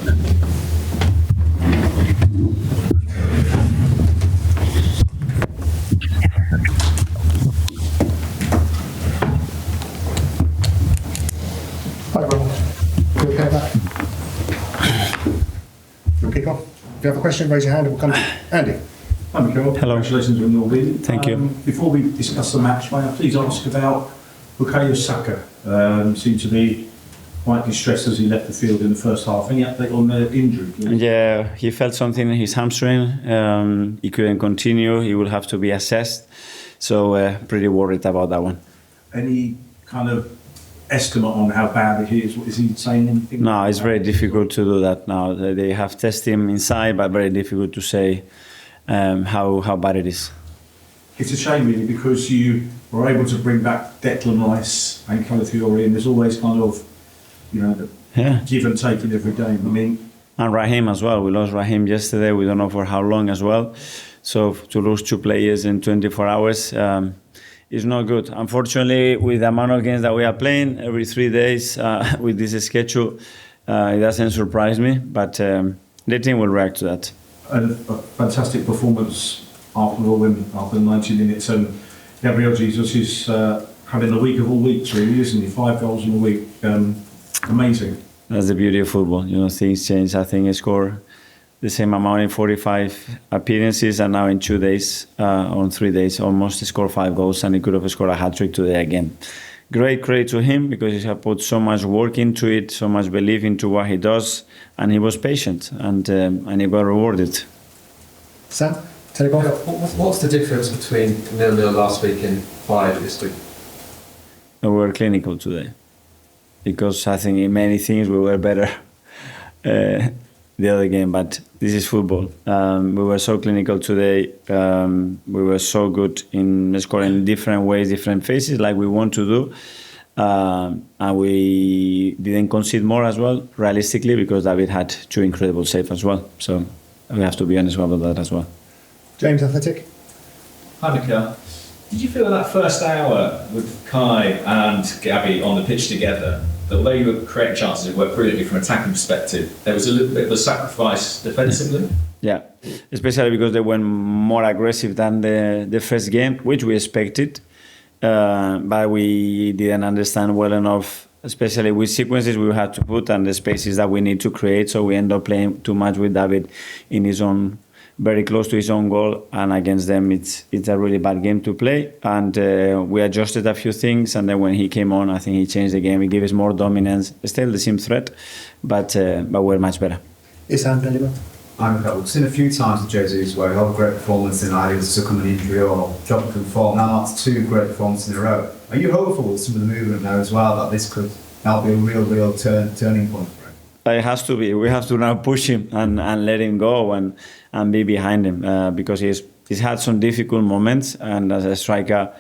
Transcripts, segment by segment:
Hi, everyone. You okay back? We'll kick off. If you have a question, raise your hand and we'll come to Andy. Hi, Mikel. Hello. Congratulations on your win. Thank you. Before we discuss the match, may I please ask about Bukayo Saka? Seemed to be quite distressed as he left the field in the first half. Any update on the injury? Yeah, he felt something in his hamstring. He couldn't continue. He will have to be assessed. So pretty worried about that one. Any kind of estimate on how bad it is? Is he saying anything? No, it's very difficult to do that now. They have tested him inside, but very difficult to say how bad it is. It's a shame, really, because you were able to bring back Declan Rice and Calafiori, and there's always kind of, the give and take in every game. I mean, and Raheem as well. We lost Raheem yesterday. We don't know for how long as well. So to lose 2 players in 24 hours is not good. Unfortunately, with the amount of games that we are playing every 3 days with this schedule, it doesn't surprise me. But the team will react to that. A fantastic performance after the win, after 90 minutes, and Gabriel Jesus is having the week of all weeks, really, isn't he? 5 goals in a week, amazing. That's the beauty of football. Things change. I think he scored the same amount in 45 appearances, and now in 2 days, on 3 days, almost he scored 5 goals, and he could have scored a hat-trick today again. Great credit to him because he has put so much work into it, so much belief into what he does, and he was patient, and he got rewarded. Sam, take off. What's the difference between 0-0 last week and 5 this week? We were clinical today because I think in many things we were better the other game, but this is football. We were so clinical today. We were so good in scoring different ways, different phases, like we want to do. And we didn't concede more as well, realistically, because David had 2 incredible saves as well. So we have to be honest about that as well. James, Athletic. Hi, Mikel. Did you feel that first hour with Kai and Gabby on the pitch together, that although you were creating chances, it worked brilliantly from an attacking perspective, there was a little bit of a sacrifice defensively? Yeah, especially because they were more aggressive than the first game, which we expected. But we didn't understand well enough, especially with sequences we had to put and the spaces that we need to create. So we end up playing too much with David in his own, very close to his own goal, and against them it's a really bad game to play. And we adjusted a few things, and then when he came on, I think he changed the game. He gave us more dominance, still the same threat, but we're much better. Isam, Deliver. We've seen a few times with Jesus where he had a great performance in either succumb an injury or dropping from form. Now that's 2 great performances in a row. Are you hopeful with some of the movement now as well that this could now be a real turning point for him? It has to be. We have to now push him and let him go and be behind him because he's had some difficult moments, and as a striker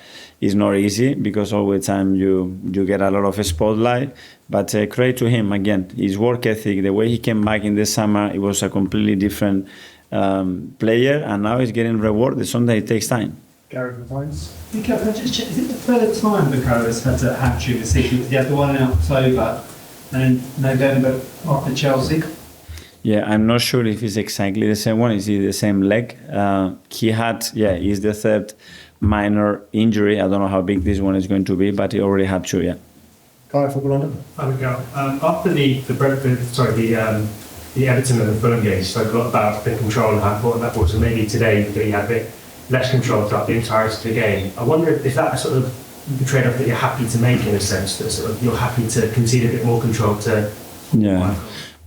it's not easy because all the time you get a lot of spotlight. But credit to him again, his work ethic, the way he came back in the summer, it was a completely different player, and now he's getting rewarded. Sometimes it takes time. Gareth Matthias. Mikel, can I just check, is it the third time Bukayo has had a hat-trick this season? He had the one in October and in November after Chelsea? Yeah, I'm not sure if it's exactly the same one. Is it the same leg? He's the third minor injury. I don't know how big this one is going to be, but he already had 2, yeah. Guy, Football London. Hi, Mikel. After the Everton and the Fulham games, you spoke a lot about the control and how important that was, and maybe today that you had a bit less control throughout the entirety of the game. I wonder if that sort of the trade-off that you're happy to make, in a sense, that sort of you're happy to concede a bit more control to. Yeah.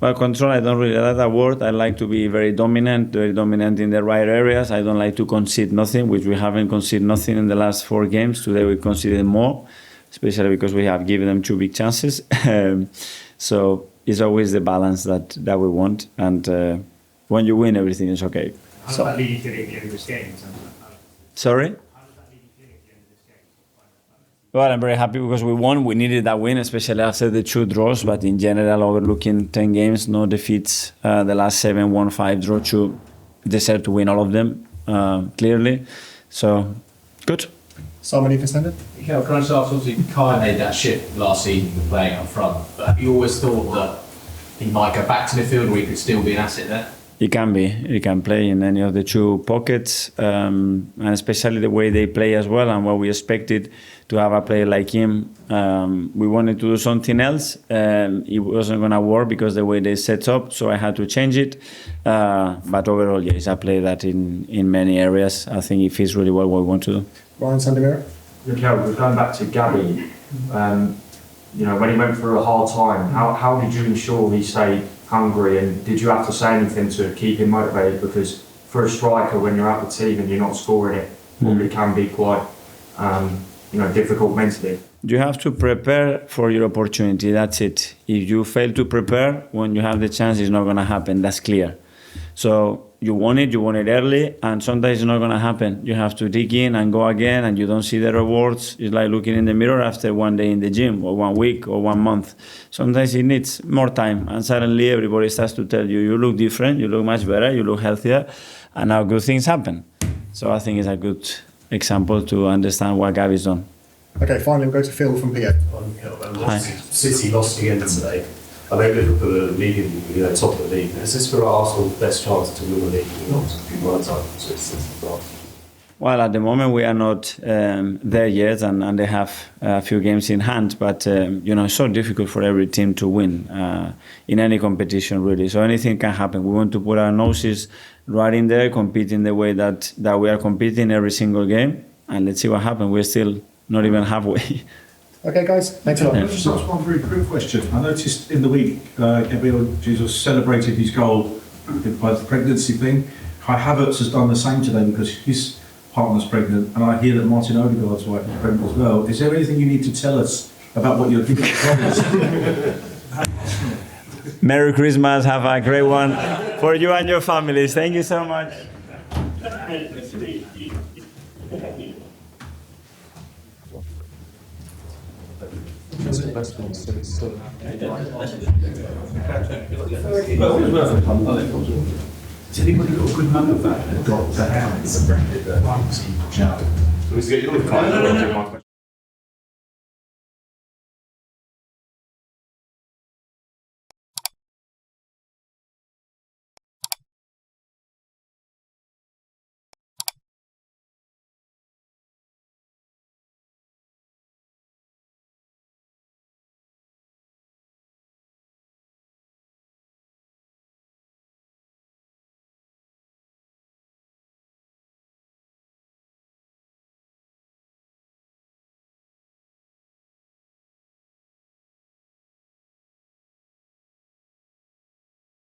Well, control, I don't really like that word. I like to be very dominant in the right areas. I don't like to concede nothing, which we haven't conceded nothing in the last 4 games. Today we conceded more, especially because we have given them 2 big chances. So it's always the balance that we want. And when you win, everything is okay. How does that lead you to the end of this game? Sorry? Well, I'm very happy because we won. We needed that win, especially after the 2 draws. But in general, overlooking 10 games, no defeats, the last 7, 1-5, draw 2, deserve to win all of them, clearly. So, good. Simon Evenstender. Mikel, can I just ask, obviously Kai made that shift last season with playing up front, but have you always thought that he might go back to midfield, or he could still be an asset there? He can be. He can play in any of the two pockets, and especially the way they play as well, and what we expected to have a player like him. We wanted to do something else. It wasn't going to work because the way they set up, so I had to change it. But overall, yeah, he's a player that in many areas, I think he fits really well what we want to do. Ryan Sandomiro? Mikel, we're going back to Gabby. You know, when he went through a hard time, how did you ensure he stayed hungry, and did you have to say anything to keep him motivated? Because for a striker, when you're out the team and you're not scoring it, probably can be quite difficult mentally. You have to prepare for your opportunity, that's it. If you fail to prepare, when you have the chance, it's not going to happen, that's clear. So you want it early, and sometimes it's not going to happen. You have to dig in and go again, and you don't see the rewards. It's like looking in the mirror after one day in the gym, or 1 week, or 1 month. Sometimes it needs more time, and suddenly everybody starts to tell you, you look different, you look much better, you look healthier, and now good things happen. So I think it's a good example to understand what Gavi's done. Okay, finally we'll go to Phil from PA. Hi. City lost again today. I know Liverpool are leading, top of the league. Is this for Arsenal best chance to win the league? Well, at the moment we are not there yet, and they have a few games in hand. But it's so difficult for every team to win in any competition, really. So anything can happen. We want to put our noses right in there, competing the way that we are competing every single game, and let's see what happens. We're still not even halfway. Okay, guys, thanks a lot. Can I just ask one very quick question? I noticed in the week, Gabriel Jesus celebrated his goal by the pregnancy thing. Kai Havertz has done the same today because his partner's pregnant, and I hear that Martin Odegaard's wife is pregnant as well. Is there anything you need to tell us about what you're doing? Merry Christmas, have a great one for you and your families. Thank you so much. Has anybody got a good number for that? Got the house.